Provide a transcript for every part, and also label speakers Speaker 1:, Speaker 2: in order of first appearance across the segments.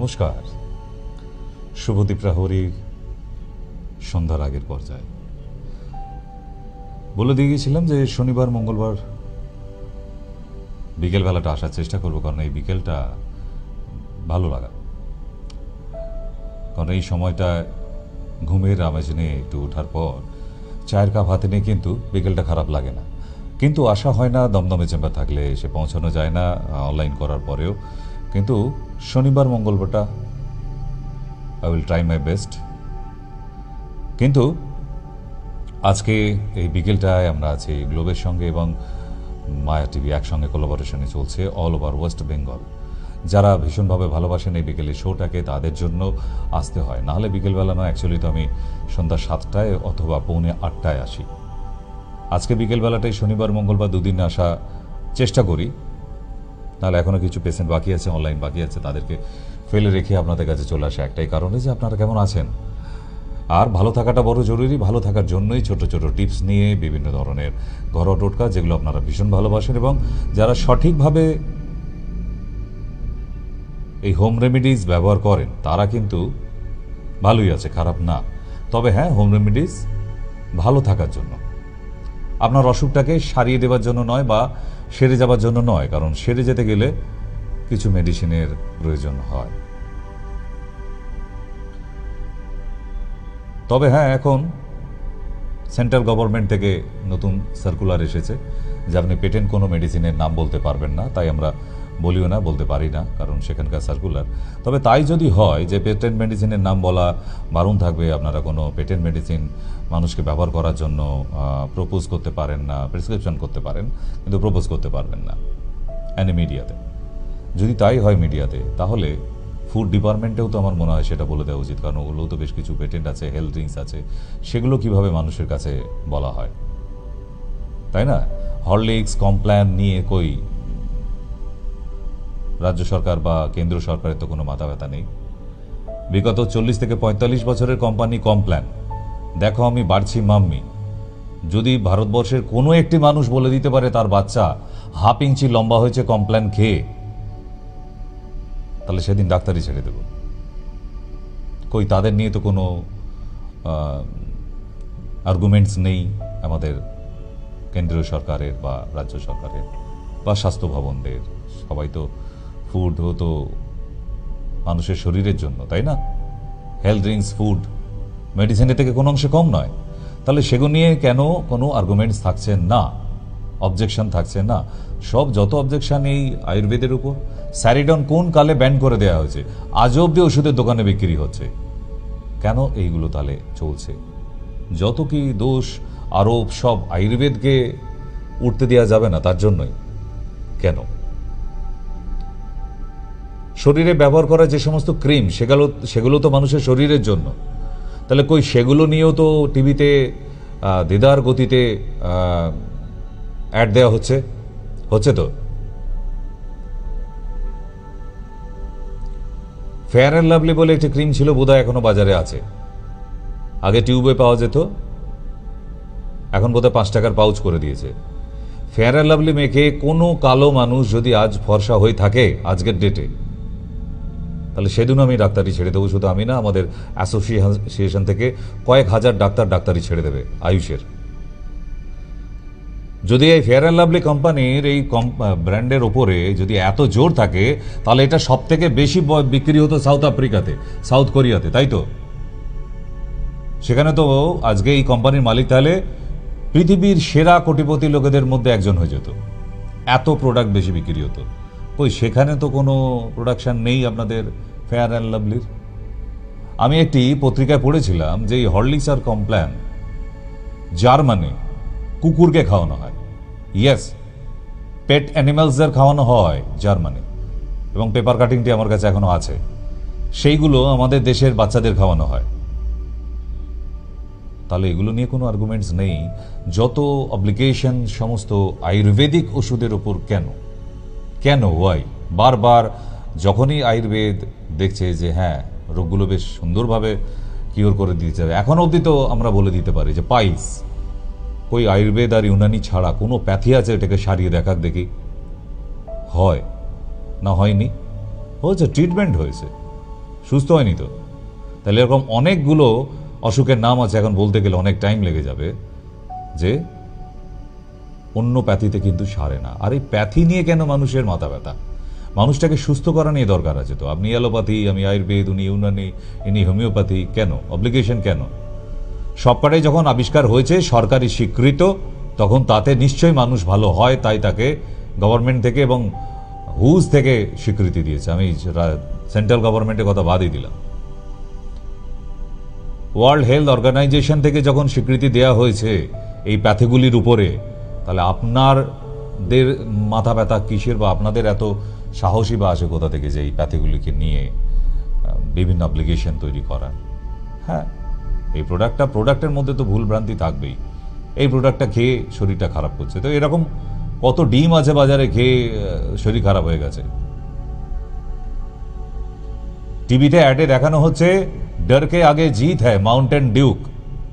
Speaker 1: নমস্কার। শুভদীপ প্রহরীর সন্ধ্যার আগের পর্যায়ে বলে দিয়ে গিয়েছিলাম যে শনিবার মঙ্গলবার বিকেলবেলাটা আসার চেষ্টা করব, কারণ এই বিকেলটা ভালো লাগা, কারণ এই সময়টা ঘুমের আমেজ নিয়ে একটু ওঠার পর চায়ের কাপ হাতে নিয়ে কিন্তু বিকেলটা খারাপ লাগে না। কিন্তু আসা হয় না, দমদমে চেম্বার থাকলে এসে পৌঁছানো যায় না অনলাইন করার পরেও। কিন্তু শনিবার মঙ্গলবারটা I will try my best. কিন্তু আজকে এই বিকেলটায় আমরা আছি গ্লোবের সঙ্গে এবং মায়া টিভি একসঙ্গে কোলাবোরেশনে চলছে অল ওভার ওয়েস্ট বেঙ্গল। যারা ভীষণভাবে ভালোবাসেন এই বিকেলের শোটাকে তাদের জন্য আসতে হয়, নাহলে বিকেলবেলা নয়, অ্যাকচুয়ালি তো আমি সন্ধ্যা 7টায় অথবা পৌনে 8টায় আসি। আজকে বিকেলবেলাটাই শনিবার মঙ্গলবার দুদিন আসা চেষ্টা করি, নাহলে এখনও কিছু পেশেন্ট বাকি আছে, অনলাইন বাকি আছে, তাদেরকে ফেলে রেখে আপনাদের কাছে চলে আসে একটাই কারণে যে আপনারা কেমন আছেন। আর ভালো থাকাটা বড় জরুরি। ভালো থাকার জন্যই ছোট ছোট টিপস নিয়ে বিভিন্ন ধরনের ঘরোয়া টোটকা যেগুলো আপনারা ভীষণ ভালোবাসেন এবং যারা সঠিকভাবে এই হোম রেমিডিজ ব্যবহার করেন তারা কিন্তু ভালোই আছে, খারাপ না। তবে হ্যাঁ, হোম রেমিডিজ ভালো থাকার জন্য, আপনার অসুখটাকে সারিয়ে দেওয়ার জন্য নয় বা সেরে যাবার জন্য নয়, কারণ সেরে যেতে গেলে কিছু মেডিসিনের প্রয়োজন হয়। তবে হ্যাঁ, এখন সেন্ট্রাল গভর্নমেন্ট থেকে নতুন সার্কুলার এসেছে যে আপনি পেটেন্ট কোনো মেডিসিনের নাম বলতে পারবেন না, তাই আমরা বলিও না, বলতে পারি না, কারণ সেখানকার সার্কুলার। তবে তাই যদি হয় যে পেটেন্ট মেডিসিনের নাম বলা বারণ থাকবে, আপনারা কোনো পেটেন্ট মেডিসিন মানুষকে ব্যবহার করার জন্য প্রপোজ করতে পারেন না, প্রেসক্রিপশন করতে পারেন কিন্তু প্রপোজ করতে পারবেন না অ্যানি মিডিয়াতে। যদি তাই হয় মিডিয়াতে, তাহলে ফুড ডিপার্টমেন্টেও তো আমার মনে হয় সেটা বলে দেওয়া উচিত, কারণ ওগুলোও তো বেশ কিছু পেটেন্ট আছে, হেলথ ড্রিঙ্কস আছে, সেগুলো কিভাবে মানুষের কাছে বলা হয়, তাই না? হরলিক্স কমপ্ল্যান নিয়ে কই রাজ্য সরকার বা কেন্দ্র সরকারের তো কোনো মাথা ব্যথা নেই। বিগত 40 থেকে 45 বছরের কোম্পানি কমপ্ল্যান, দেখো আমি বাড়ছি মাম্মি। যদি ভারতবর্ষের কোনো একটি মানুষ বলে দিতে পারে তার বাচ্চা 1/2 ইঞ্চি লম্বা হয়েছে কমপ্ল্যান খেয়ে, তাহলে সেদিন ডাক্তারই ছেড়ে দেব। কই তাদের নিয়ে তো কোনো আর্গুমেন্টস নেই আমাদের কেন্দ্রীয় সরকারের বা রাজ্য সরকারের বা স্বাস্থ্য ভবনদের। সবাই তো ফুড তো মানুষের শরীরের জন্য, তাই না? হেলথ ড্রিঙ্কস, ফুড, মেডিসিনের থেকে কোনো অংশে কম নয়। তাহলে সেগুলো নিয়ে কেন কোনো আর্গুমেন্টস থাকছে না, অবজেকশন থাকছে না? সব যত অবজেকশন এই আয়ুর্বেদের উপর। স্যারিডন কোন কালে ব্যান করে দেওয়া হয়েছে, আজও অব্দি ওষুধের দোকানে বিক্রি হচ্ছে। কেন এইগুলো তাহলে চলছে? যত কি দোষ আরোপ সব আয়ুর্বেদকে উঠতে দেওয়া যাবে না, তার জন্যই। কেন? শরীরে ব্যবহার করা যে সমস্ত ক্রিম, সেগুলো তো মানুষের শরীরের জন্য। তাহলে কই সেগুলো নিয়েও তো টিভিতে দেদার গতিতে অ্যাড দেওয়া হচ্ছে তো। ফেয়ার অ্যান্ড লাভলি বলে একটি ক্রিম ছিল, বোধহয় এখনো বাজারে আছে। আগে টিউবে পাওয়া যেত, এখন বোধহয় 5 টাকার পাউচ করে দিয়েছে। ফেয়ার অ্যান্ড লাভলি মেখে কোনো কালো মানুষ যদি আজ ফর্সা হয়ে থাকে আজকের ডেটে, তাহলে সেদিন আমি ডাক্তারি ছেড়ে দেবো। শুধু আমি না, আমাদের অ্যাসোসিয়েশন থেকে কয়েক হাজার ডাক্তারি ছেড়ে দেবে আয়ুষের। যদি এই ফেয়ার অ্যান্ড লাভলি কোম্পানির এই ব্র্যান্ডের ওপরে যদি এত জোর থাকে, তাহলে এটা সব থেকে বেশি বিক্রি হতো সাউথ আফ্রিকাতে, সাউথ কোরিয়াতে, তাই তো? সেখানে তো আজকে এই কোম্পানির মালিক তাহলে পৃথিবীর সেরা কোটিপতি লোকেদের মধ্যে একজন হয়ে যেত, এত প্রোডাক্ট বেশি বিক্রি হতো। ওই সেখানে তো কোনো প্রোডাকশন নেই আপনাদের ফেয়ার অ্যান্ড লাভলির। আমি একটি পত্রিকায় পড়েছিলাম যে এই হরলিক্স আর কমপ্ল্যান জার্মানি কুকুরকে খাওয়ানো হয়। ইয়েস, পেট অ্যানিমালসদের খাওয়ানো হয় জার্মানি, এবং পেপার কাটিংটি আমার কাছে এখনো আছে। সেইগুলো আমাদের দেশের বাচ্চাদের খাওয়ানো হয়। তাহলে এগুলো নিয়ে কোনো আর্গুমেন্টস নেই। যত অব্লিগেশন সমস্ত আয়ুর্বেদিক ওষুধের ওপর কেন ওয়াই? বারবার যখনই আয়ুর্বেদ দেখছে যে হ্যাঁ রোগগুলো বেশ সুন্দরভাবে কিওর করে দিতে হবে, এখন অবধি তো আমরা বলে দিতে পারি যে পাইলস, ওই আয়ুর্বেদ আর ইউনানি ছাড়া কোনো প্যাথি আছে এটাকে সারিয়ে দেখাক দেখি। হয় না? হয়নি? হয়েছে, ট্রিটমেন্ট হয়েছে। সুস্থ হয়নি তো। তাহলে এরকম অনেকগুলো অসুখের নাম আছে, এখন বলতে গেলে অনেক টাইম লেগে যাবে, যে অন্য প্যাথিতে কিন্তু সারে না। আর এই প্যাথি নিয়ে কেন মানুষের মাথা ব্যথা? মানুষটাকে সুস্থ করা নিয়ে দরকার আছে তো। আপনি অ্যালোপ্যাথি, আমি আয়ুর্বেদ, উনি ইউনানি, ইনি হোমিওপ্যাথি, কেন অব্লিগেশন? কেন? সবকটাই যখন আবিষ্কার হয়েছে সরকারি স্বীকৃত, তখন তাতে নিশ্চয়ই মানুষ ভালো হয়, তাই তাকে গভর্নমেন্ট থেকে এবং হুজ থেকে স্বীকৃতি দিয়েছে। আমি সেন্ট্রাল গভর্নমেন্টের কথা বাদই দিলাম। ওয়ার্ল্ড হেলথ অর্গানাইজেশন থেকে যখন স্বীকৃতি দেওয়া হয়েছে এই প্যাথিগুলির উপরে, তাহলে আপনাদের মাথা ব্যথা কিসের, বা আপনাদের এত সাহসী বা আসে কোথা থেকে যে এই প্যাথিগুলিকে নিয়ে বিভিন্ন অ্যাপ্লিকেশন তৈরি করার? হ্যাঁ, এই প্রোডাক্টের মধ্যে তো ভুল ভ্রান্তি থাকবেই। এই প্রোডাক্টটা খেয়ে শরীরটা খারাপ করছে, তো এরকম কত ডিম আছে বাজারে খেয়ে শরীর খারাপ হয়ে গেছে। টিভিতে অ্যাডে দেখানো হচ্ছে ডর কে আগে জিত হ্যায়, মাউন্টেন ডিউক।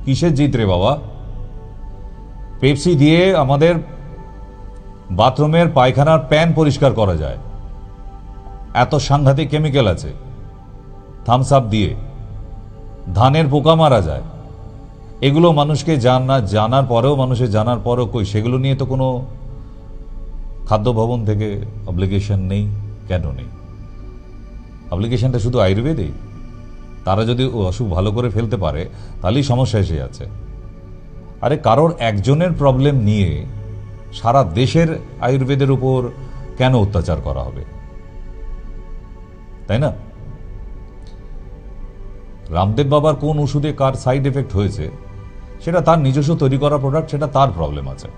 Speaker 1: কিসের জিত রে বাবা? পেপসি দিয়ে আমাদের বাথরুমের পায়খানার প্যান পরিষ্কার করা যায়, এত সাংঘাতিক কেমিক্যাল আছে। থামস আপ দিয়ে ধানের পোকা মারা যায়, এগুলো মানুষকে জানার পরেও কই সেগুলো নিয়ে তো কোনো খাদ্য ভবন থেকে অব্লিগেশন নেই। কেন নেই? অব্লিগেশনটা শুধু আয়ুর্বেদেই। তারা যদি অসুখ ভালো করে ফেলতে পারে তাহলেই সমস্যা এসে যাচ্ছে। আরে কারোর একজনের প্রবলেম নিয়ে সারা দেশের আয়ুর্বেদের উপর কেন অত্যাচার করা হবে? তাই না? রামদেব বাবার কোন ওষুধে কার সাইড এফেক্ট হয়েছে সেটা তার নিজস্ব তৈরি করা প্রোডাক্ট, সেটা তার প্রবলেম আছে।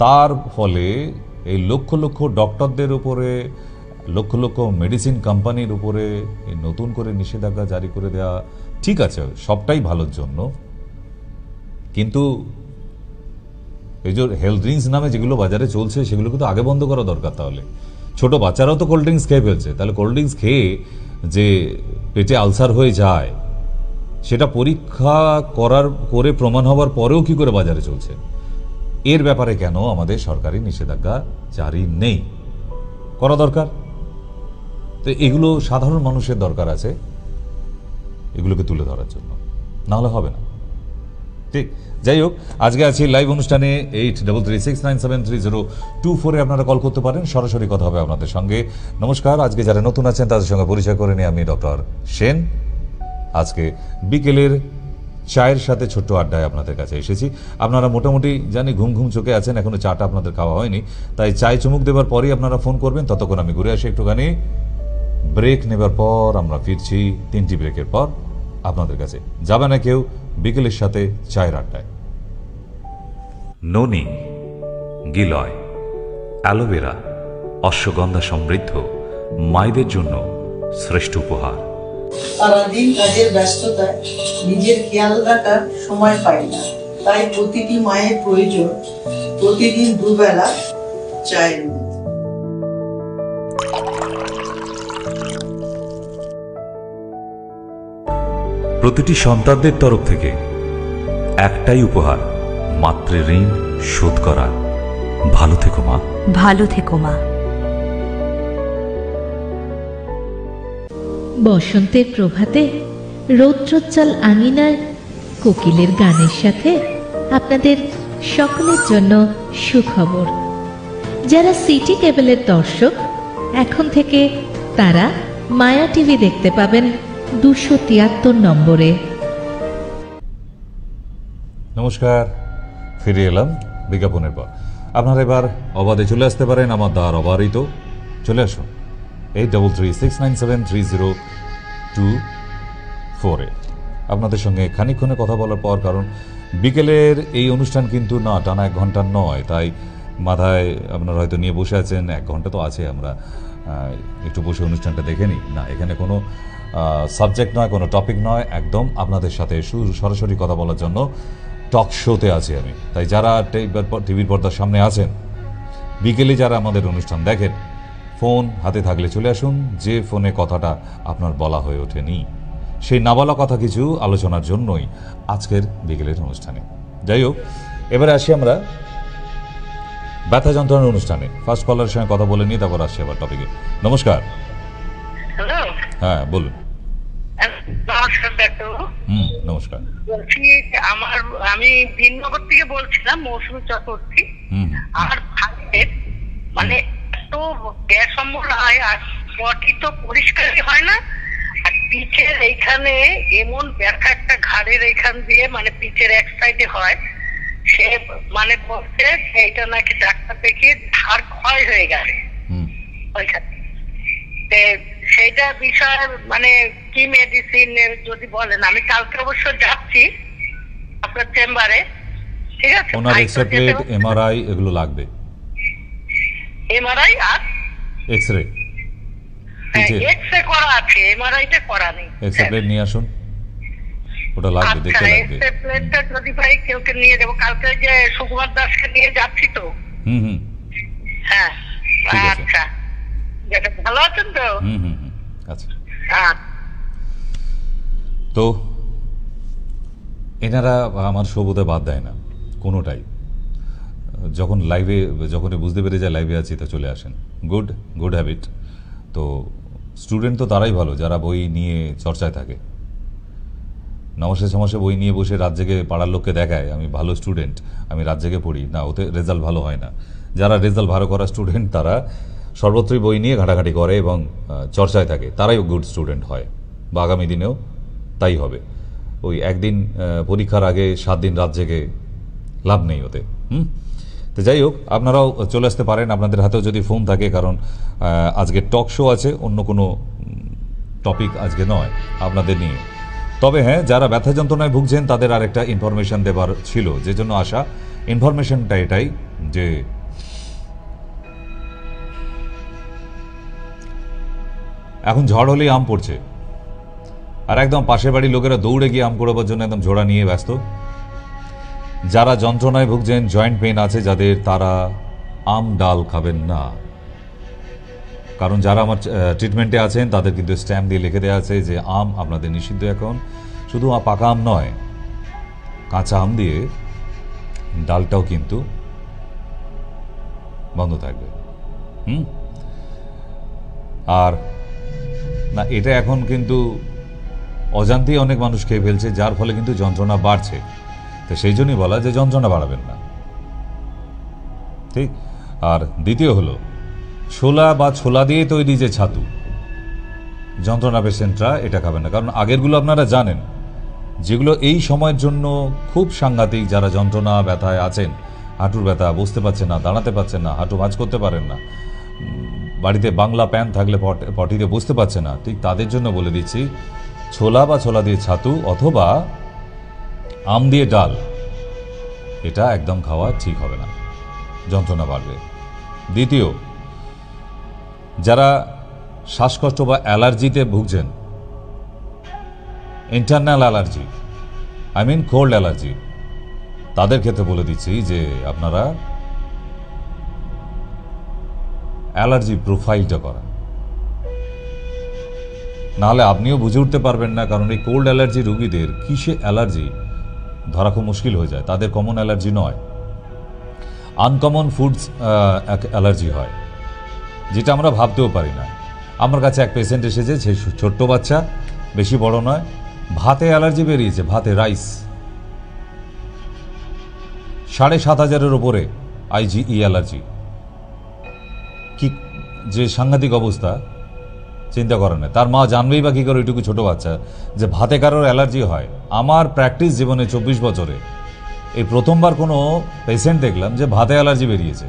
Speaker 1: তার ফলে এই লক্ষ লক্ষ ডক্টরদের উপরে, লক্ষ লক্ষ মেডিসিন কোম্পানির উপরে এই নতুন করে নিষেধাজ্ঞা জারি করে দেওয়া ঠিক আছে, সবটাই ভালোর জন্য। কিন্তু এই যে হেলথ ড্রিঙ্কস নামে যেগুলো বাজারে চলছে সেগুলোকে তো আগে বন্ধ করা দরকার। তাহলে ছোট বাচ্চারাও তো কোল্ড ড্রিঙ্কস খেয়ে ফেলছে, তাহলে কোল্ড ড্রিঙ্কস খেয়ে যে পেটে আলসার হয়ে যায় সেটা পরীক্ষা করে প্রমাণ হওয়ার পরেও কি করে বাজারে চলছে? এর ব্যাপারে কেন আমাদের সরকারি নিষেধাজ্ঞা জারি নেই? করা দরকার। তো এগুলো সাধারণ মানুষের দরকার আছে এগুলোকে তুলে ধরার জন্য, না হলে হবে না। ঠিক, যাই হোক, আজকে আছি লাইভ অনুষ্ঠানে 8336973024 আপনারা কল করতে পারেন, সরাসরি কথা হবে আপনাদের সঙ্গে। নমস্কার, আজকে যারা নতুন আছেন তাদের সঙ্গে পরিচয় করে নিয়ে আমি ডক্টর সেন। আজকে বিকেলের চায়ের সাথে ছোট্ট আড্ডায় আপনাদের কাছে এসেছি। আপনারা মোটামুটি জানি ঘুম ঘুম চোখে আছেন, এখনো চাটা আপনাদের খাওয়া হয়নি, তাই চায় চুমুক দেবার পরেই আপনারা ফোন করবেন। ততক্ষণ আমি ঘুরে আসি একটুখানি, ব্রেক নেবার পর আমরা ফিরছি 3টি ব্রেকের পর আপনাদের কাছে। যাবে না কেউ বিকেলের সাথে চায়ের আড্ডায়। ননি, গিলয়, অ্যালোভেরা, অশ্বগন্ধা সমৃদ্ধ মায়েদের জন্য শ্রেষ্ঠ উপহার।
Speaker 2: সারাদিন কাজের ব্যস্ততায় নিজের খেয়াল রাখার সময় পাই না, তাই প্রতিটি মায়ের প্রয়োজন প্রতিদিন দুবেলা চায়ের মধ্যে।
Speaker 1: প্রতিটি সন্তানদের তরফ থেকে একটাই উপহার, মাতৃ ঋণ শোধ করা। ভালো থেকো মা।
Speaker 3: ভালো থেকো মা।
Speaker 4: বসন্তের প্রভাতে রৌদ্রোজ্জ্বল আঙিনায় কোকিলের গানের সাথে আপনাদের সকলের জন্য সুখবর। যারা সিটি কেবলের দর্শক, এখন থেকে তারা মায়া টিভি দেখতে পাবেন 273 নম্বরে।
Speaker 1: নমস্কার, ফিরে এলাম বিজ্ঞাপনের পর। আপনারা এবার অবাধে চলে আসতে পারেন, আমার দ্বার অবারিত। চলে আসুন 8336973024 আপনাদের সঙ্গে খানিকক্ষণে কথা বলার পর, কারণ বিকেলের এই অনুষ্ঠান কিন্তু না টানা 1 ঘন্টার নয়, তাই মাথায় আপনারা হয়তো নিয়ে বসে আছেন 1 ঘন্টা তো আছে, আমরা একটু বসে অনুষ্ঠানটা দেখে নিই। না, এখানে কোনো সাবজেক্ট নয়, কোনো টপিক নয়, একদম আপনাদের সাথে সরাসরি কথা বলার জন্য টক শোতে আছি আমি। তাই যারা টিভির পর্দার সামনে আছেন, বিকেলে যারা আমাদের অনুষ্ঠান দেখেন, ফোন হাতে থাকলে চলে আসুন। যে ফোনে কথাটা আপনার বলা হয়ে ওঠেনি, সেই না বলা কথা কিছু আলোচনার জন্যই আজকের বিকেলের অনুষ্ঠানে। যাই হোক, এবারে আসি আমরা ব্যথা যন্ত্রণার অনুষ্ঠানে। ফার্স্ট কলারের সঙ্গে কথা বলে নিই, তারপর আসছি আবার টপিকে। নমস্কার। হ্যাঁ বলুন।
Speaker 3: নমস্কার ডাক্তারবাবু।
Speaker 1: নমস্কার।
Speaker 3: বলছি আমি বিনগর থেকে বলছিলাম, মৌসুমী চক্রবর্তী। আমার ভাইয়ের মানে এত গ্যাস অম্বল হয় আর বডি তো পরিষ্কারই হয় না, আর পিঠের এইখানে এমন ব্যথা একটা ঘাড়ের এইখান দিয়ে মানে পিঠের এক সাইডে হয়। সে মানে বলছে এইটা নাকি ডাক্তার দেখিয়ে হাড় ক্ষয় হয়ে গেছে ওইখানে। সেইটা বিষয় মানে কি মেডিসিন যদি বলেন। আমি কালকে অবশ্য যাচ্ছি আপনার চেম্বারে, ঠিক আছে?
Speaker 1: ওনার এক্সরে, এমআরআই এগুলো লাগবে।
Speaker 3: এমআরআই আর
Speaker 1: এক্সরে?
Speaker 3: এক্সরে করা আছে, এমআরআইটা করা নেই।
Speaker 1: এক্সরে নিয়ে আসুন, ওটা লাগবে, দেখতে লাগবে।
Speaker 3: এক্সরে যদি ভাই কেউকে নিয়ে যাবো, কালকে যে সুকুমার দাসকে নিয়ে যাচ্ছি তো। হ্যাঁ আচ্ছা, ভালো আছেন তো?
Speaker 1: আচ্ছা। তো এনারা আমার শোবোধে বাদ দেয় না কোনোটাই। যখন লাইভে, যখনই বুঝতে পেরে যায় লাইভে আছি, তো চলে আসেন। Good habit. তো স্টুডেন্ট তো তারাই ভালো যারা বই নিয়ে চর্চায় থাকে। নমাসে বই নিয়ে বসে রাত জেগে পাড়ার লোককে দেখায় আমি ভালো স্টুডেন্ট, আমি রাত জেগে পড়ি না, ওতে রেজাল্ট ভালো হয় না। যারা রেজাল্ট ভালো করা স্টুডেন্ট তারা সর্বত্রই বই নিয়ে ঘাটাঘাটি করে এবং চর্চায় থাকে, তারাই গুড স্টুডেন্ট হয়, বা আগামী দিনেও তাই হবে। ওই একদিন পরীক্ষার আগে 7 দিন রাত জেগে লাভ নেই ওতে। তো যাই হোক, আপনারাও চলে আসতে পারেন, আপনাদের হাতেও যদি ফোন থাকে, কারণ আজকে টক শো আছে, অন্য কোনো টপিক আজকে নয় আপনাদের নিয়ে। তবে হ্যাঁ, যারা ব্যথা যন্ত্রণায় ভুগছেন তাদের আরেকটা ইনফরমেশন দেবার ছিল, যে জন্য আসা। ইনফরমেশনটা এটাই যে এখন ঝড় হলেই আম পড়ছে, আর একদম পাশের বাড়ির লোকেরা দৌড়ে গিয়ে আম কুড়াবার জন্য একদম ঝোড়া নিয়ে ব্যস্ত। যারা যন্ত্রণায় ভুগছেন, জয়েন্ট পেইন আছে যাদের, তারা আম ডাল খাবেন না। কারণ যারা আমার ট্রিটমেন্টে আছেন তাদের কিন্তু স্ট্যাম্প দিয়ে লিখে দেওয়া আছে যে আম আপনাদের নিষিদ্ধ। এখন শুধু পাকা আম নয়, কাঁচা আম দিয়ে ডালটাও কিন্তু বন্ধ থাকবে। আর না, এটা এখন কিন্তু অজান্তেই অনেক মানুষ খেয়ে ফেলছে, যার ফলে কিন্তু যন্ত্রণা বাড়ছে। তো সেই জন্যই বলা যে যন্ত্রণা বাড়াবেন না, ঠিক। আর দ্বিতীয় হলো ছোলা বা ছোলা দিয়ে তৈরি যে ছাতু, যন্ত্রণা পেশেন্টরা এটা খাবেন না। কারণ আগেরগুলো আপনারা জানেন, যেগুলো এই সময়ের জন্য খুব সাংঘাতিক। যারা যন্ত্রণা ব্যথায় আছেন, হাঁটুর ব্যথা, বসতে পারছেন না, দাঁড়াতে পারছেন না, হাঁটু ভাঁজ করতে পারেন না, বাড়িতে বাংলা প্যান থাকলে পটিতে বসতে পারছে না, ঠিক তাদের জন্য বলে দিচ্ছি, ছোলা বা ছোলা দিয়ে ছাতু অথবা আম দিয়ে ডাল, এটা একদম খাওয়া ঠিক হবে না, যন্ত্রণা বাড়বে। দ্বিতীয়, যারা শ্বাসকষ্ট বা অ্যালার্জিতে ভুগছেন, internal allergy, I mean cold allergy, তাদের ক্ষেত্রে বলে দিচ্ছি যে আপনারা অ্যালার্জি প্রোফাইলটা করা, নাহলে আপনিও বুঝে উঠতে পারবেন না। কারণ এই কোল্ড অ্যালার্জি রোগীদের কিসে অ্যালার্জি ধরা খুব মুশকিল হয়ে যায়। তাদের কমন অ্যালার্জি নয়, আনকমন ফুডস অ্যালার্জি হয়, যেটা আমরা ভাবতেও পারি না। আমার কাছে এক পেশেন্ট এসেছে, সে ছোট্ট বাচ্চা, বেশি বড় নয়, ভাতে অ্যালার্জি বেরিয়েছে, ভাতে, রাইস, ৭,৫০০-এর ওপরে আইজিই অ্যালার্জি। কি যে সাংঘাতিক অবস্থা, চিন্তা করেন না। তার মা জানবেই বা কী করে, ওইটুকু ছোটো বাচ্চা, যে ভাতে কারোর অ্যালার্জি হয়। আমার প্র্যাকটিস জীবনে 24 বছরে এই প্রথমবার কোনো পেশেন্ট দেখলাম যে ভাতে অ্যালার্জি বেরিয়েছে।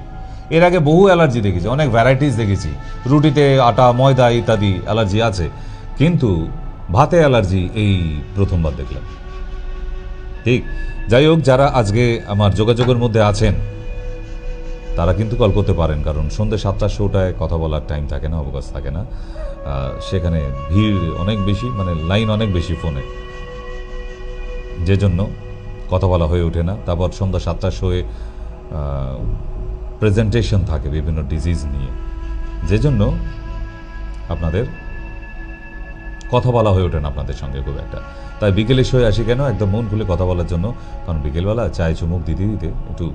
Speaker 1: এর আগে বহু অ্যালার্জি দেখেছি, অনেক ভ্যারাইটিস দেখেছি, রুটিতে আটা, ময়দা ইত্যাদি অ্যালার্জি আছে, কিন্তু ভাতে অ্যালার্জি এই প্রথমবার দেখলাম, ঠিক। যাই হোক, যারা আজকে আমার যোগাযোগের মধ্যে আছেন তারা কিন্তু কল করতে পারেন, কারণ সন্ধ্যে 7টার শোটায় কথা বলার টাইম থাকে না, অবকাশ থাকে না, সেখানে ভিড় অনেক বেশি, মানে লাইন অনেক বেশি ফোনে, যে জন্য কথা বলা হয়ে ওঠে না। তারপর সন্ধ্যা 7টার শোয়ে প্রেজেন্টেশন থাকে বিভিন্ন ডিজিজ নিয়ে, যে জন্য আপনাদের কথা বলা হয়ে ওঠে না আপনাদের সঙ্গে খুব একটা। তাই বিকেলে শোয়ে আসি কেন, একদম মন খুলে কথা বলার জন্য, কারণ বিকেলবেলা চায়ে চুমুক দিতে দিতে একটু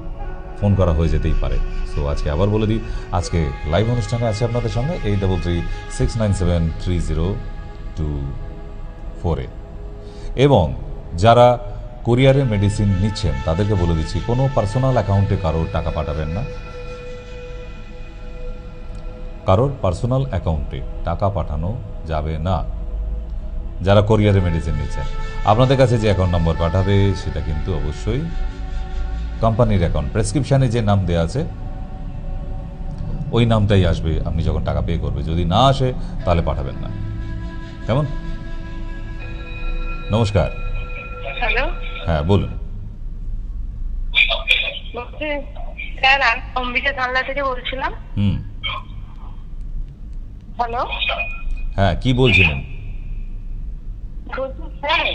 Speaker 1: ফোন করা হয়ে যেতেই পারে। সো আজকে আবার বলে দিই, আজকে লাইভ অনুষ্ঠানে আছে আপনাদের সঙ্গে 83369730 82828 এবং যারা কোরিয়ারে মেডিসিন নিচ্ছেন তাদেরকে বলে দিচ্ছি, কোনো পার্সোনাল অ্যাকাউন্টে কারোর টাকা পাঠাবেন না, কারোর পার্সোনাল অ্যাকাউন্টে টাকা পাঠানো যাবে না। যারা কোরিয়ারে মেডিসিন নিচ্ছেন আপনাদের কাছে যে অ্যাকাউন্ট নম্বর পাঠাবে সেটা কিন্তু অবশ্যই কোম্পানির অ্যাকাউন্ট, প্রেসক্রিপশানে যে নাম দেওয়া আছে ওই নামটাই আসবে আপনি যখন টাকা পে করবে। যদি না আসে তাহলে পাঠাবেন না, কেমন? নমস্কার।
Speaker 3: হ্যালো,
Speaker 1: হ্যাঁ বলুন।
Speaker 3: বলছি স্যার, আমি অম্বিকা জানলা থেকে বলছিলাম। হ্যালো,
Speaker 1: হ্যাঁ কি বলছিলেন?
Speaker 3: বলছি স্যার,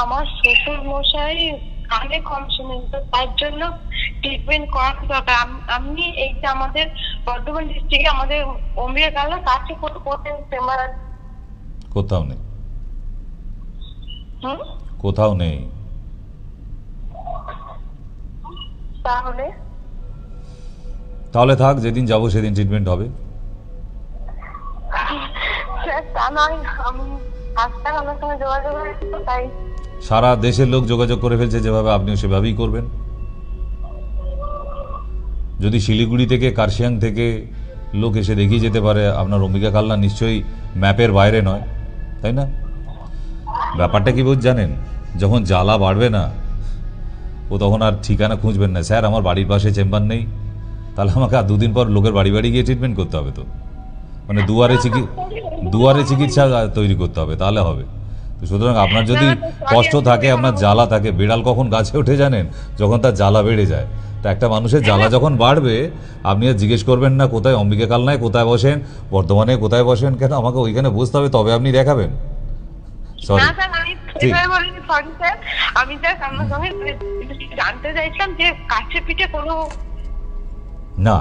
Speaker 3: আমার শ্বশুর মশাই কানে কম শোনেন, তো তার জন্য ট্রিটমেন্ট করার দরকার। আপনি এই যে আমাদের বর্ধমান ডিস্ট্রিক্টে আমাদের অম্বিকা জানলা কাছে কোথায় চেম্বার আছে?
Speaker 1: কোথাও নেই, কোথাও নেই। তাহলে থাক, যেদিন যাব সেদিন ট্রিটমেন্ট হবে। সারা দেশের লোক যোগাযোগ করে ফেলছে যেভাবে, আপনিও সেভাবেই করবেন। যদি শিলিগুড়ি থেকে, কার্শিয়াং থেকে লোক এসে দেখিয়ে যেতে পারে, আপনার অম্বিকা কালনা নিশ্চয়ই ম্যাপের বাইরে নয়, তাই না? ব্যাপারটা কি বুঝ জানেন, যখন জ্বালা বাড়বে না ও তখন আর ঠিকানা খুঁজবেন না। স্যার আমার বাড়ির পাশে চেম্বার নেই, তাহলে আমাকে আর 2 দিন পর লোকের বাড়ি বাড়ি গিয়ে ট্রিটমেন্ট করতে হবে। তো মানে দুয়ারে চিকিৎসা তৈরি করতে হবে, তাহলে হবে। তো সুতরাং আপনার যদি কষ্ট থাকে, আপনার জ্বালা থাকে, বিড়াল কখন গাছে ওঠে জানেন? যখন তার জ্বালা বেড়ে যায়। তা একটা মানুষের জ্বালা যখন বাড়বে আপনি আর জিজ্ঞেস করবেন না কোথায় অম্বিকা কালনায় কোথায় বসেন, বর্ধমানে কোথায় বসেন, কেন আমাকে ওইখানে বসতে হবে, তবে আপনি দেখাবেন। সরি,
Speaker 3: আমি জানতে চাইছিলাম যে কাছে পিঠে কোনো
Speaker 1: না,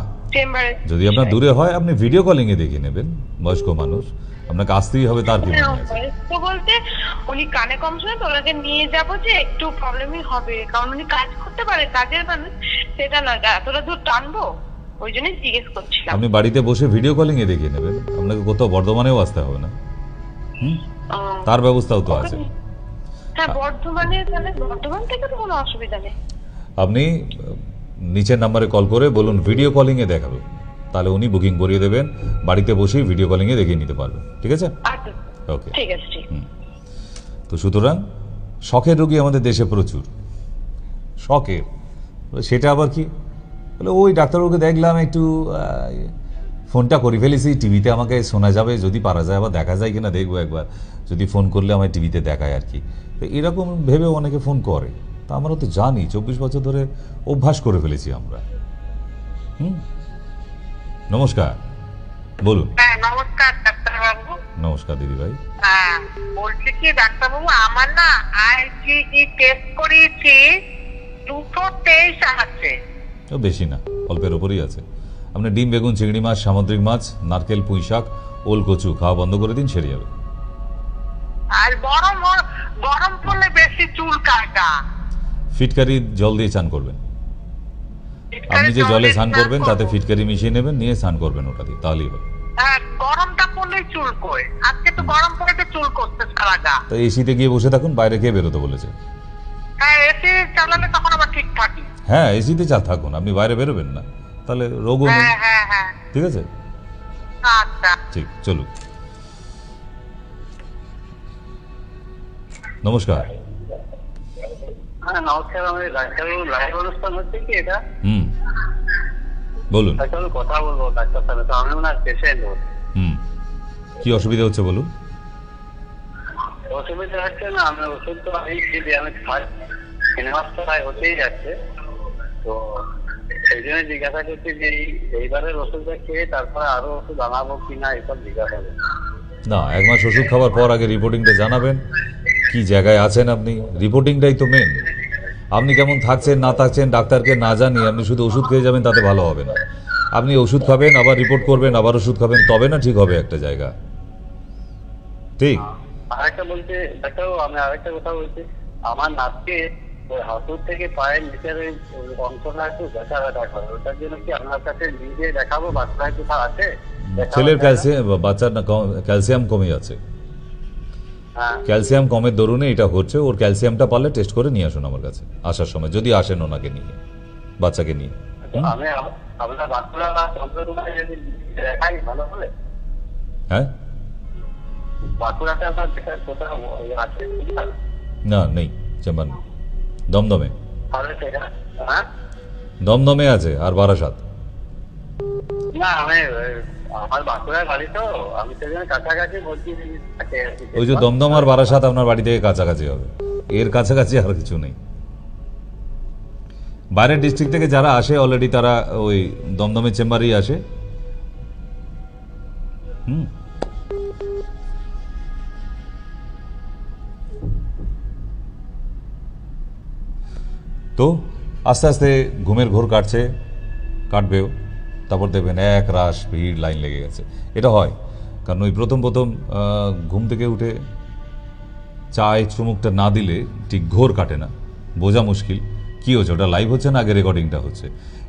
Speaker 1: যদি আপনার দূরে হয় আপনি ভিডিও কলিং এ দেখে নেবেন। বয়স্ক মানুষ, আপনাকে আসতেই হবে, তার কি মনে আছে?
Speaker 3: তো বলতে উনি কানে কম শুনে, তো ওনাকে নিয়ে যাবো যে একটু প্রবলেমই হবে, কারণ উনি কাজ করতে পারে, কাজের মানুষ, সেটা না এতটা দূর টানবো, ওই জন্যই জিজ্ঞেস করছিলাম।
Speaker 1: আপনি বাড়িতে বসে ভিডিও কলিং এ দেখে নেবেন, আপনাকে কোথাও বর্ধমানেও আসতে হবে না। তার ব্যবস্থাও তো আছে।
Speaker 3: হ্যাঁ, বর্ধমানে, তাহলে বর্ধমান থেকে তো কোনো অসুবিধা নেই।
Speaker 1: আপনি নিচের নাম্বারে কল করে বলুন ভিডিও কলিং এ দেখাবে, তাহলে উনি বুকিং করিয়ে দেবেন, বাড়িতে বসেই ভিডিও কলিং এ দেখিয়ে নিতে পারবেন। ঠিক আছে? ওকে,
Speaker 3: ঠিক আছে।
Speaker 1: তো সুতরাং শখের রোগী আমাদের দেশে প্রচুর, শখের। সেটা আবার কি বলে, ওই ডাক্তারবাবুকে দেখলাম একটু ফোনটা করে ফেলেছি, টিভিতে আমাকে শোনা যাবে, যদি পারা যায় আবার দেখা যায় কিনা দেখবো একবার, যদি ফোন করলে আমায় টিভিতে দেখায় আর কি। তো এরকম ভেবে অনেকে ফোন করে। তা আমরা তো জানি 24 বছর ধরে অভ্যাস করে ফেলেছি আমরা। নমস্কার, বলুন।
Speaker 3: নমস্কার ডাক্তারবাবু।
Speaker 1: নমস্কার দিদি ভাই।
Speaker 3: বলছি কি ডাক্তারবাবু, আমার না আইজিই টেস্ট করিয়েছি, 223 আছে।
Speaker 1: বেশি না, অল্পের ওপরই আছে। আপনি ডিম, বেগুন, চিংড়ি মাছ, সামুদ্রিক মাছ, নারকেল, পুঁই শাক, ওল কচু খাওয়া বন্ধ করে দিন, সেরে যাবে।
Speaker 3: আর গরম পড়লে বেশি চুলকায়।
Speaker 1: ফিটকারি জল দিয়ে স্নান করবেন। আপনি যে জলে স্নান করবেন তাতে ফিটকারি মিশিয়ে নেবেন, নিয়ে স্নান করবেন ওটা দিয়ে, তাহলেই হবে।
Speaker 3: গরমটা পড়লে চুলকোয়, আজকে তো গরম পড়ে চুল করতে সারা গা।
Speaker 1: তো এসিতে গিয়ে বসে থাকুন, বাইরে কে বেরোতে বলেছে?
Speaker 3: হ্যাঁ, এসি চালালে তখন আবার ঠিক থাকে।
Speaker 1: হ্যাঁ, এসিতে থাকুন, আপনি বাইরে বেরোবেন না, তাহলে রোগও নেই।
Speaker 3: হ্যাঁ,
Speaker 1: ঠিক আছে,
Speaker 3: আচ্ছা
Speaker 1: ঠিক, চলুন। নমস্কার।
Speaker 5: নমস্কার, আমি ডাক্তারবাবু লাইভ অনুষ্ঠান হচ্ছে কি এটা?
Speaker 1: বলুন।
Speaker 5: ডাক্তারবাবু কথা বলবো ডাক্তার সাথে, তো আমি ওনার পেশেন্ট।
Speaker 1: কি অসুবিধা হচ্ছে বলুন?
Speaker 5: অসুবিধা হচ্ছে না, আমি ওষুধ তো আমি খাই, সিনেমাস তো হতেই যাচ্ছে, তো সেই জন্য জিজ্ঞাসা করছি যে এইবারের ওষুধটা খেয়ে তারপরে আরো ওষুধ আনাবো কিনা, এসব জিজ্ঞাসা করছি।
Speaker 1: না, 1 মাস ওষুধ খাওয়ার পর আগে রিপোর্টিংটা জানাবেন, কি জায়গায় আছেন আপনি। রিপোর্টিংটাই তো মেন। আপনি কেমন থাকছেন না থাকছেন ডাক্তারকে না জানিয়ে আপনি শুধু ওষুধ খেয়ে যাবেন, তাতে ভালো হবে না। আপনি ওষুধ খাবেন, আবার রিপোর্ট করবেন, আবার ওষুধ খাবেন, তবে না ঠিক হবে একটা জায়গা। ঠিক।
Speaker 5: আরেকটা বলতে ডাক্তারবাবু, আমি আরেকটা কথা বলছি, আমার নাচকে হাতুর থেকে পায়ের নিচের অংশটা একটু ব্যথা করে, ওটার জন্য কি আপনার কাছে নিজে দেখাবো? বাচ্চা কোথাও আছে?
Speaker 1: ছেলের ক্যালসিয়াম, বাচ্চার ক্যালসিয়াম কমে আছে,
Speaker 5: হ্যাঁ
Speaker 1: ক্যালসিয়াম কমের দরুনে এটা হচ্ছে। ওর ক্যালসিয়ামটা পারলে টেস্ট করে নিয়ে আসুন আমার কাছে আসার সময়, যদি আসেন ওনাকে নিয়ে, বাচ্চাকে নিয়ে।
Speaker 5: আমি আপনার বাঁকুড়া বা চন্দ্রদুর্গায় যদি দেখাই ভালো হবে?
Speaker 1: হ্যাঁ,
Speaker 5: বাঁকুড়াতে আপনার দেখার কোথাও আছে?
Speaker 1: না নেই চেম্বার নেই, দমদমে।
Speaker 5: তাহলে সেটা হ্যাঁ
Speaker 1: দমদমে আছে আর বারাসাত।
Speaker 5: না আমি আমার বাঁকুড়ার বাড়ি তো, আমি সেজন্য কাছাকাছি বলছি থাকে আর কি।
Speaker 1: ওই যে দমদম আর বারাসাত আপনার বাড়ি থেকে কাছাকাছি হবে, এর কাছাকাছি আর কিছু নেই। বাইরের ডিস্ট্রিক্ট থেকে যারা আসে অলরেডি তারা ওই দমদমের চেম্বারেই আসে। তো আস্তে আস্তে ঘুমের ঘোর কাটবেও, তারপর দেখবেন এক রাশ ভিড়, লাইন লেগে গেছে। এটা হয় কারণ ওই প্রথম ঘুম থেকে উঠে চায় চুমুকটা না দিলে ঠিক ঘোর কাটে না, বোঝা মুশকিল কি হচ্ছে, ওটা লাইভ হচ্ছে না আগে রেকর্ডিংটা হচ্ছে।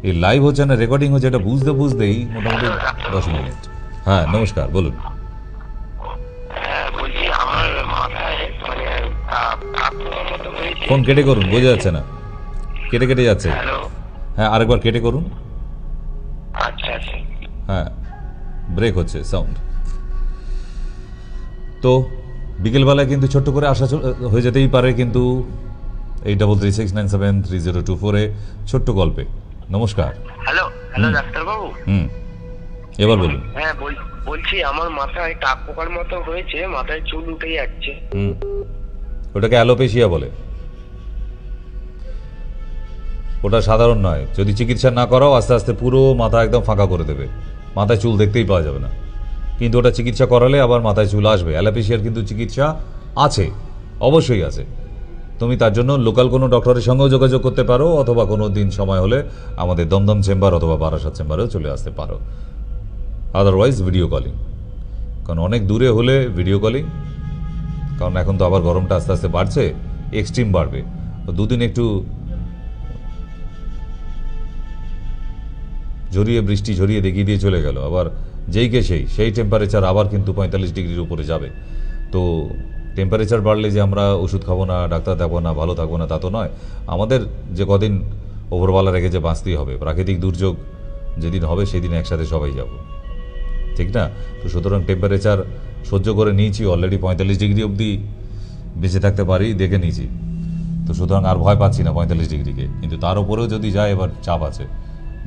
Speaker 1: এই লাইভ হচ্ছে না রেকর্ডিং হচ্ছে, এটা বুঝতেই মোটামুটি 10 মিনিট। হ্যাঁ নমস্কার, বলুন।
Speaker 5: বলছি আমার মাথায় মানে
Speaker 1: ফোন কেটে করুন, বোঝা যাচ্ছে না, কেটে যাচ্ছে। হ্যাঁ আরেকবার কেটে করুন।
Speaker 5: আচ্ছা আচ্ছা
Speaker 1: হ্যাঁ ব্রেক হচ্ছে সাউন্ড। তো বিকেলবেলায় কিন্তু ছোট্ট করে আসা হয়ে যেতেই পারে, কিন্তু 8336973024 ছোট্ট গল্পে। নমস্কার।
Speaker 5: হ্যালো ডাক্তারবাবু।
Speaker 1: এবার বলুন।
Speaker 5: হ্যাঁ বলছি আমার মাথায় টাক পোকার মতো হয়েছে, মাথায় চুল উঠে যাচ্ছে।
Speaker 1: ওটাকে অ্যালোপেশিয়া বলে। ওটা সাধারণ নয়, যদি চিকিৎসা না করাও আস্তে আস্তে পুরো মাথা একদম ফাঁকা করে দেবে, মাথায় চুল দেখতেই পাওয়া যাবে না। কিন্তু ওটা চিকিৎসা করালে আবার মাথায় চুল আসবে। অ্যালোপেশিয়ার কিন্তু চিকিৎসা আছে, অবশ্যই আছে। তুমি তার জন্য লোকাল কোনো ডক্টরের সঙ্গেও যোগাযোগ করতে পারো, অথবা কোনো দিন সময় হলে আমাদের দমদম চেম্বার অথবা বারাসাত চেম্বারেও চলে আসতে পারো। আদারওয়াইজ ভিডিও কলিং, কারণ অনেক দূরে হলে ভিডিও কলিং, কারণ এখন তো আবার গরমটা আস্তে আস্তে বাড়ছে, এক্সট্রিম বাড়বে। দুদিন একটু বৃষ্টি ঝরিয়ে দেখিয়ে দিয়ে চলে গেল, আবার যেই কে সেই টেম্পারেচার আবার কিন্তু 45 ডিগ্রির উপরে যাবে। তো টেম্পারেচার বাড়লে যে আমরা ওষুধ খাবো না, ডাক্তার দেবো না, ভালো থাকবো না, তা তো নয়। আমাদের যে কদিন ওপরওয়ালা রেখে যে বাঁচতেই হবে, প্রাকৃতিক দুর্যোগ যেদিন হবে সেদিন একসাথে সবাই যাব, ঠিক না? তো সুতরাং টেম্পারেচার সহ্য করে নিয়েছি, অলরেডি 45 ডিগ্রি অবধি বেঁচে থাকতে পারি দেখে নিয়েছি। তো সুতরাং আর ভয় পাচ্ছি না 45 ডিগ্রিকে। কিন্তু তার উপরেও যদি যায়, এবার চাপ আছে,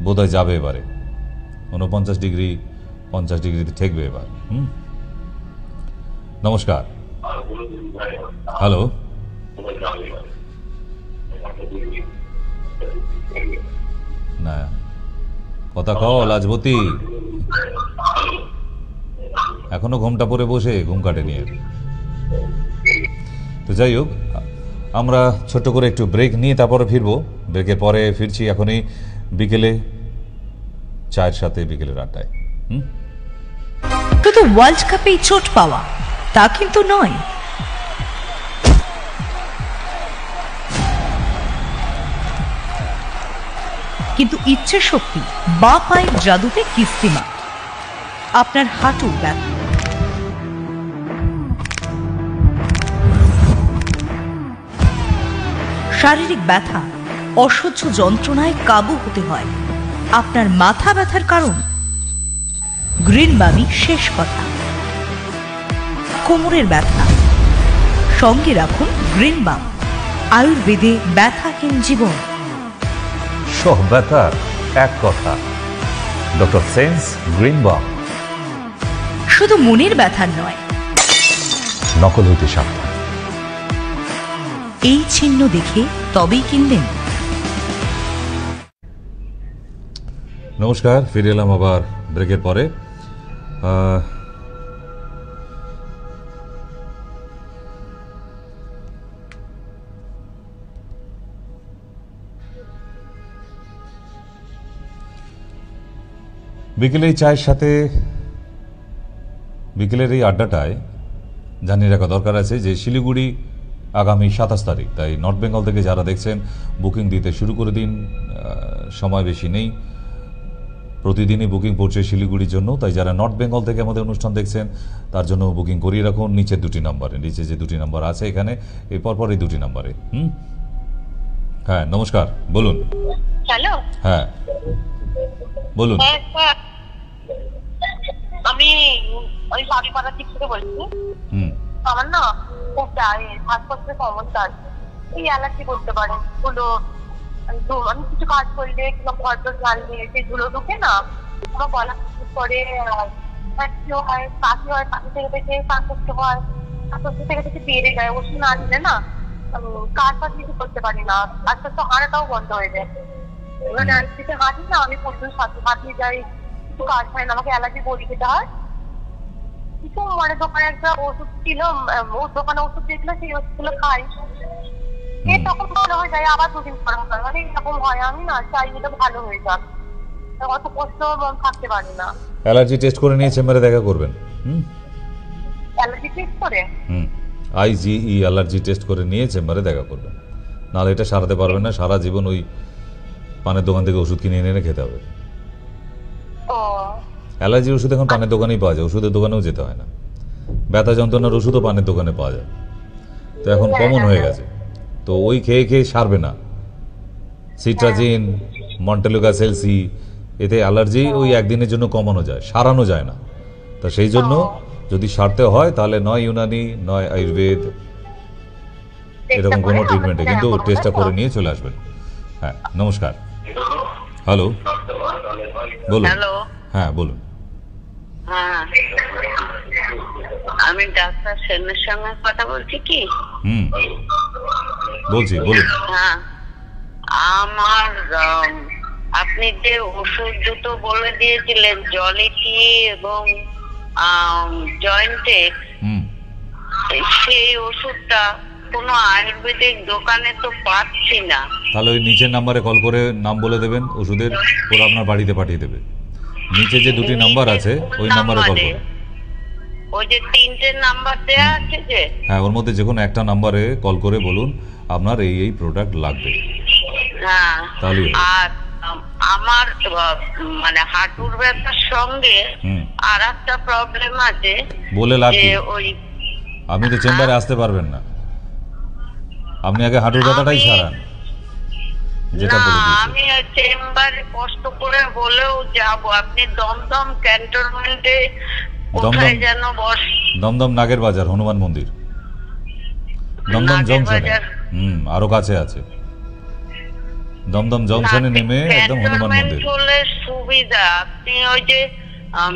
Speaker 1: বোধহয় যাবে এবারে 49 ডিগ্রি 50 ডিগ্রিতে ঠেকবে এবার। নমস্কার। হ্যালো, না কথা কও লাজবতী, এখনো ঘুমটা পরে বসে, ঘুম কাটেনি আর। তো যাই হোক, আমরা ছোট্ট করে একটু ব্রেক নিয়ে তারপরে ফিরবো। ব্রেকের পরে ফিরছি এখনই বিকেলে চায়ের সাথে, বিকেলের আড্ডায়।
Speaker 6: শুধু ওয়ার্ল্ড কাপেই চোট পাওয়া তা কিন্তু নয়, কিন্তু ইচ্ছে শক্তি বা পায়ের জাদুতে কিস্তিমাত। আপনার হাঁটু ব্যথা, শারীরিক ব্যথা, অসহ্য যন্ত্রণায় কাবু হতে হয়। আপনার মাথা ব্যথার কারণ গ্রিন বামি শেষ কথা। কোমরের ব্যথা, সঙ্গে রাখুন গ্রিন বাম, আয়ুর্বেদে ব্যথাহীন জীবন।
Speaker 1: সব ব্যথার এক কথা, ডক্টর সেন্স গ্রিন বাম।
Speaker 6: শুধু মনের ব্যথার নয়,
Speaker 1: নকল হইতে সাবধান।
Speaker 6: এই চিহ্ন দেখে তবেই কিনলেন।
Speaker 1: নমস্কার, ফিরে এলাম আবার ব্রেকের পরে। বিকেলে চায়ের সাথে, বিকেলের এই আড্ডাটায় জানিয়ে রাখা দরকার আছে যে শিলিগুড়ি আগামী 27 তারিখ, তাই নর্থ বেঙ্গল থেকে যারা দেখছেন বুকিং দিতে শুরু করে দিন, সময় বেশি নেই। প্রতি প্রতিদিনই বুকিং পড়ছে শিলিগুড়ির জন্য, তাই যারা নর্থ বেঙ্গল থেকে আমাদের অনুষ্ঠান দেখছেন তার জন্য বুকিং করিয়ে রাখুন নিচের দুটি নাম্বারে, নিচে যে দুটি নাম্বার আছে এখানে এই পরপর এই দুটি নাম্বারে। হ্যাঁ নমস্কার, বলুন।
Speaker 3: হ্যালো,
Speaker 1: হ্যাঁ বলুন।
Speaker 3: আমি ওই বাড়িপাড়া দিক থেকে বলছি। আমার না খুব শ্বাসকষ্টের সমস্যা আছে, এই অ্যালার্জি করতে পারে ধুলো, আমি কিছু কাজ করলে কিংবা ঘর জ্বাললে সেই ধুলো ঢুকে না আমার গলা করে হয়, কাশি হয়, কাশি থেকে থেকে শ্বাসকষ্ট হয়, শ্বাসকষ্ট থেকে থেকে বেড়ে যায়, ওষুধ না দিলে না কাজ ফাজ কিছু করতে পারি না, আস্তে আস্তে হাঁটাটাও বন্ধ হয়ে যায়। এবার থেকে হাঁটি না, আমি প্রচুর হাঁটিয়ে যাই, কিছু কাজ হয় না, আমাকে অ্যালার্জি বড়ি খেতে হয়। কিছু মানে দোকানে একটা ওষুধ ছিল, দোকানে ওষুধ দিয়েছিল, সেই ওষুধগুলো খাই, তখন ভালো হয়ে যায়, আবার দুদিন পর মানে এরকম হয়। আমি না চাই এটা ভালো হয়ে যাক, অত কষ্ট থাকতে পারি না।
Speaker 1: অ্যালার্জি টেস্ট করে নিয়ে চেম্বারে দেখা করবেন।
Speaker 3: অ্যালার্জি টেস্ট করে
Speaker 1: IgE অ্যালার্জি টেস্ট করে নিয়ে চেম্বারে দেখা করবেন, নাহলে এটা সারাতে পারবেন না, সারা জীবন ওই পানের দোকান থেকে ওষুধ কিনে এনে খেতে হবে। অ্যালার্জির ওষুধ এখন পানের দোকানেই পাওয়া যায়, ওষুধের দোকানেও যেতে হয় না। ব্যথা যন্ত্রণার ওষুধও পানের দোকানে পাওয়া যায়, তো এখন কমন হয়ে গেছে, তো ওই খেয়ে খেয়ে সারবে না। সিট্রাজিন, মন্টেলুকা সেলসি, এতে অ্যালার্জি ওই একদিনের জন্য কমানো যায়, সারানো যায় না। তা সেই জন্য যদি সারতে হয় তাহলে নয় ইউনানি নয় আয়ুর্বেদ এরকম কোনো ট্রিটমেন্টে, কিন্তু টেস্টটা করে নিয়ে চলে আসবেন। হ্যাঁ নমস্কার, হ্যালো বলুন। হ্যাঁ বলুন।
Speaker 3: হ্যাঁ আমি ডাক্তার সেনের সঙ্গে কথা বলছি কি?
Speaker 1: বলছি, বলুন।
Speaker 3: হ্যাঁ আমার আপনি যে ওষুধ দুটো বলে দিয়েছিলেন, জলিটি এবং জয়েন্টেক, সেই ওষুধটা কোনো আয়ুর্বেদিক দোকানে তো পাচ্ছি না।
Speaker 1: তাহলে ওই নিচের নাম্বারে কল করে নাম বলে দেবেন, ওষুধের ওরা আপনার বাড়িতে পাঠিয়ে দেবে। নিচে যে দুটি নাম্বার আছে ওই নাম্বারে কল করুন।
Speaker 3: ওই যে তিনটে নাম্বার দেয়া আছে যে,
Speaker 1: হ্যাঁ ওর মধ্যে যে কোনো একটা নাম্বারে কল করে বলুন আপনার এই এই প্রোডাক্ট লাগবে।
Speaker 3: হ্যাঁ
Speaker 1: তাহলে
Speaker 3: আর আমার মানে হাঁটুর ব্যথার সঙ্গে আর একটা প্রবলেম আছে।
Speaker 1: বলে লাভ কি?
Speaker 3: ওই
Speaker 1: আপনি তো চেম্বারে আসতে পারবেন না, আপনি আগে হাঁটুর ব্যথাটাই সারান। যেটা বলে দিয়েছি
Speaker 3: আমি চেম্বারে কষ্ট করে বলেও যাব, আপনি দমদম ক্যান্টনমেন্টে কোথায় যেন বস,
Speaker 1: দমদম নাগের বাজার হনুমান মন্দির, দমদম জংশনে, আরো কাছে আছে, দমদম জংশনে নেমে একদম হনুমান মন্দির
Speaker 3: হলে সুবিধা। আপনি ওই যে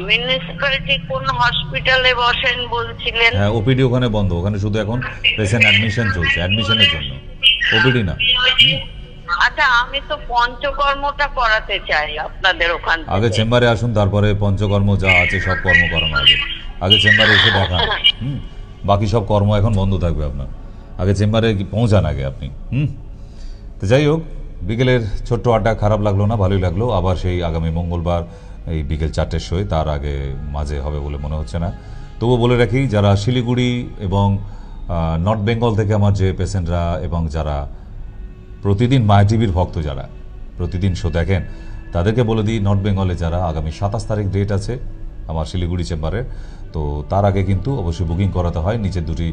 Speaker 3: মিউনিসিপ্যালিটি কোন হসপিটালে বসেন বলছিলেন?
Speaker 1: হ্যাঁ ওপিডি ওখানে বন্ধ, ওখানে শুধু এখন পেশেন্ট অ্যাডমিশন চলছে, অ্যাডমিশনের জন্য, ওপিডি না।
Speaker 3: আচ্ছা আমি তো পঞ্চকর্মটা করাতে চাই আপনাদের ওখান থেকে।
Speaker 1: আগে চেম্বারে আসুন, তারপরে পঞ্চকর্ম যা আছে সব কর্ম করানো হবে। আগে চেম্বারে এসে দেখান, বাকি সব কর্ম এখন বন্ধ থাকবে আপনার। আগে চেম্বারে পৌঁছান আগে আপনি। তো যাই হোক, বিকেলের ছোট্ট আড্ডা খারাপ লাগলো না, ভালোই লাগলো। আবার সেই আগামী মঙ্গলবার এই বিকেল 4টের শোয়, তার আগে মাঝে হবে বলে মনে হচ্ছে না। তবুও বলে রাখি, যারা শিলিগুড়ি এবং নর্থ বেঙ্গল থেকে আমার যে পেশেন্টরা এবং যারা প্রতিদিন মাই টিভির ভক্ত, যারা প্রতিদিন শো দেখেন, তাদেরকে বলে দিই, নর্থ বেঙ্গলে যারা আগামী 27 তারিখ ডেট আছে আমার শিলিগুড়ি চেম্বারে, তো তার আগে কিন্তু অবশ্যই বুকিং করাতে হয়। নিচের দুটি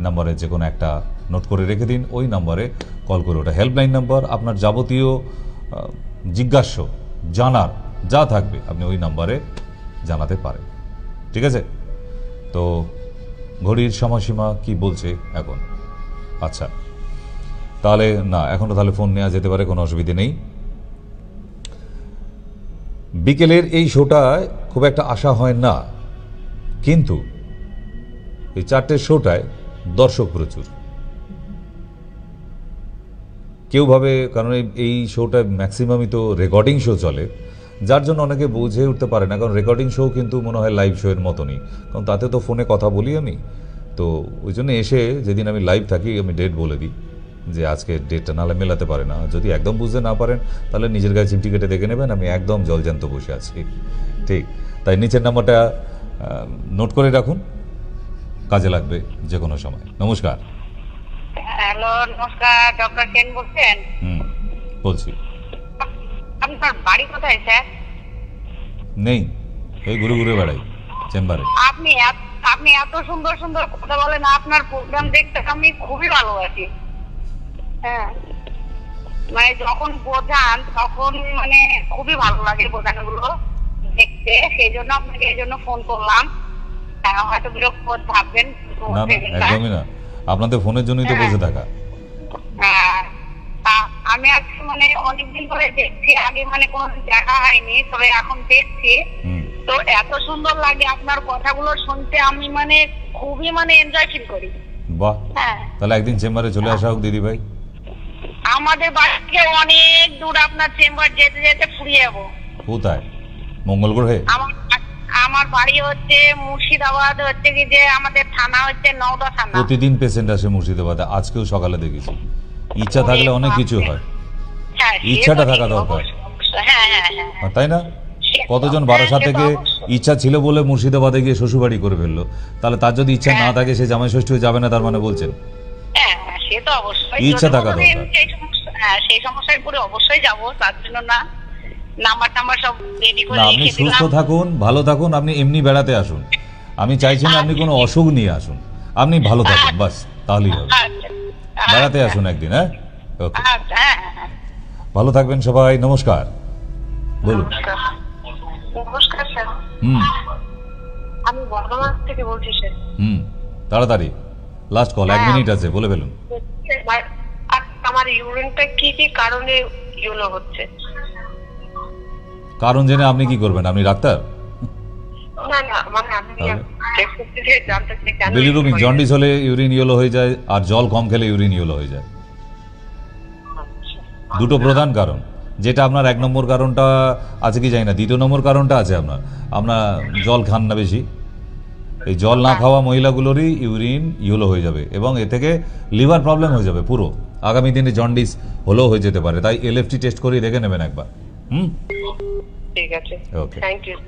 Speaker 1: নাম্বারে যে কোনো একটা নোট করে রেখে দিন, ওই নাম্বারে কল করে, ওটা হেল্পলাইন নাম্বার, আপনার যাবতীয় জিজ্ঞাস্য জানার যা থাকবে আপনি ওই নাম্বারে জানাতে পারেন। ঠিক আছে? তো ঘড়ির সময়সীমা কি বলছে এখন? আচ্ছা তাহলে না, এখনও তাহলে ফোন নেওয়া যেতে পারে, কোনো অসুবিধে নেই। বিকেলের এই শোটায় খুব একটা আশা হয় না, কিন্তু এই 4টের শোটায় দর্শক প্রচুর। কেউ ভাবে, কারণ এই শোটা ম্যাক্সিমামই তো রেকর্ডিং শো চলে, যার জন্য অনেকে বুঝে উঠতে পারে না, কারণ রেকর্ডিং শো কিন্তু মনে হয় লাইভ শো এর মতনই, কারণ তাতে তো ফোনে কথা বলি আমি, তো ওই জন্য এসে যেদিন আমি লাইভ থাকি আমি ডেট বলে দিই যে আজকে ডেটটা নাহলে মেলাতে পারে না। যদি একদম বুঝতে না পারেন তাহলে নিজের গায়ে চিমটি কেটে দেখে নেবেন, আমি একদম জলজ্যান্ত বসে আছি। ঠিক, তাই নিচের নাম্বারটা নোট করে রাখুন, কাজে লাগবে যে কোনো সময়। নমস্কার।
Speaker 3: হ্যালো নমস্কার, ডক্টর সেন বলছেন?
Speaker 1: বলছি।
Speaker 3: আপনার বাড়ি কোথায় স্যার?
Speaker 1: নেই, এই ঘুরে ঘুরে বেড়াই চেম্বারে।
Speaker 3: আপনি এত সুন্দর সুন্দর কথা বলেন, আপনার প্রোগ্রাম দেখতে আমি খুবই ভালোবাসি। হ্যাঁ, মানে যখন বোঝান তখন মানে খুবই ভালো লাগে বোঝানোগুলো দেখতে, সেই জন্য আপনাকে এই জন্য ফোন করলাম। হয়তো বিরক্ত ভাববেন।
Speaker 1: না না, একদমই না, আপনাদের ফোনের জন্যই তো বসে থাকা।
Speaker 3: আমি আজকে মানে অনেকদিন ধরে দেখছি, আগে মানে কোনোদিন দেখা হয়নি, তবে এখন দেখছি তো এত সুন্দর লাগে আপনার কথাগুলো শুনতে, আমি মানে খুবই মানে এনজয় ফিল করি।
Speaker 1: বাহ, তাহলে একদিন চেম্বারে চলে আসা হোক দিদি ভাই।
Speaker 3: আমাদের বাড়ি থেকে অনেক দূর, আপনার চেম্বার যেতে যেতে ফুরিয়ে যাবো।
Speaker 1: কোথায়? মঙ্গল গ্রহে?
Speaker 3: আমার বাড়ি হচ্ছে মুর্শিদাবাদ, হচ্ছে কি যে আমাদের থানা হচ্ছে নওদা থানা।
Speaker 1: প্রতিদিন পেশেন্ট আসে মুর্শিদাবাদে, আজকেও সকালে দেখেছি। ইচ্ছা থাকলে অনেক কিছু হয়, ইচ্ছাটা থাকা দরকার, তাই না? কতজন বারাসাত থেকে ইচ্ছা ছিল বলে মুর্শিদাবাদে গিয়ে শ্বশুরবাড়ি করে ফেললো, তাহলে তার যদি ইচ্ছা না থাকে সে জামাই ষষ্ঠী যাবে না, তার মানে বলছেন ইচ্ছা থাকা দরকার।
Speaker 3: সেই সমস্যায় পড়ে অবশ্যই যাবো, তার জন্য না নাম্বার টাম্বার সব রেডি করে
Speaker 1: আপনি সুস্থ থাকুন, ভালো থাকুন, আপনি এমনি বেড়াতে আসুন। আমি চাইছি না আপনি কোনো অসুখ নিয়ে আসুন, আপনি ভালো থাকুন, বাস তাহলেই হবে। বেড়াতে আসুন একদিন। হ্যাঁ, ওকে, ভালো থাকবেন সবাই, নমস্কার। বলুন।
Speaker 3: নমস্কার স্যার, আমি বর্ধমান থেকে বলছি স্যার।
Speaker 1: তাড়াতাড়ি, লাস্ট কল, 1 মিনিট আছে, বলে ফেলুন।
Speaker 3: আমার ইউরিনটা কি কি কারণে ইয়েলো হচ্ছে?
Speaker 1: কারণ জেনে আপনি কি করবেন? আপনি ডাক্তার?
Speaker 3: না না, মানে আমি জানতে চাই কেন
Speaker 1: বিলিরুবিন জন্ডিস হলে ইউরিন ইয়েলো হয়ে যায়, আর জল কম খেলে ইউরিন ইয়েলো হয়ে যায়। দুটো প্রধান কারণ, যেটা আপনার 1 নম্বর কারণটা আছে কি জানি না, 2 নম্বর কারণটা আছে আপনার জল খান না বেশি। এই জল না খাওয়া মহিলাগুলোরই ইউরিন ইয়েলো হয়ে যাবে, এবং এ থেকে লিভার প্রবলেম হয়ে যাবে পুরো। আগামী দিনে জন্ডিস হলেও হয়ে যেতে পারে, তাই এলএফটি টেস্ট করে দেখে নেবেন একবার।
Speaker 3: ঠিক আছে,
Speaker 1: ওকে,
Speaker 3: থ্যাংক ইউ।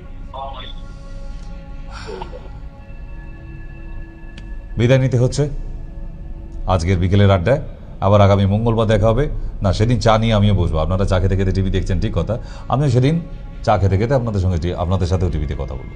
Speaker 1: বিদায় নিতে হচ্ছে আজকের বিকেলের আড্ডায়। আবার আগামী মঙ্গলবার দেখা হবে। না, সেদিন চা নিয়ে আমিও বসবো। আপনারা চা খেতে খেতে টিভি দেখছেন, ঠিক কথা, আমিও সেদিন চা খেতে খেতে আপনাদের সাথেও টিভিতে কথা বলবো।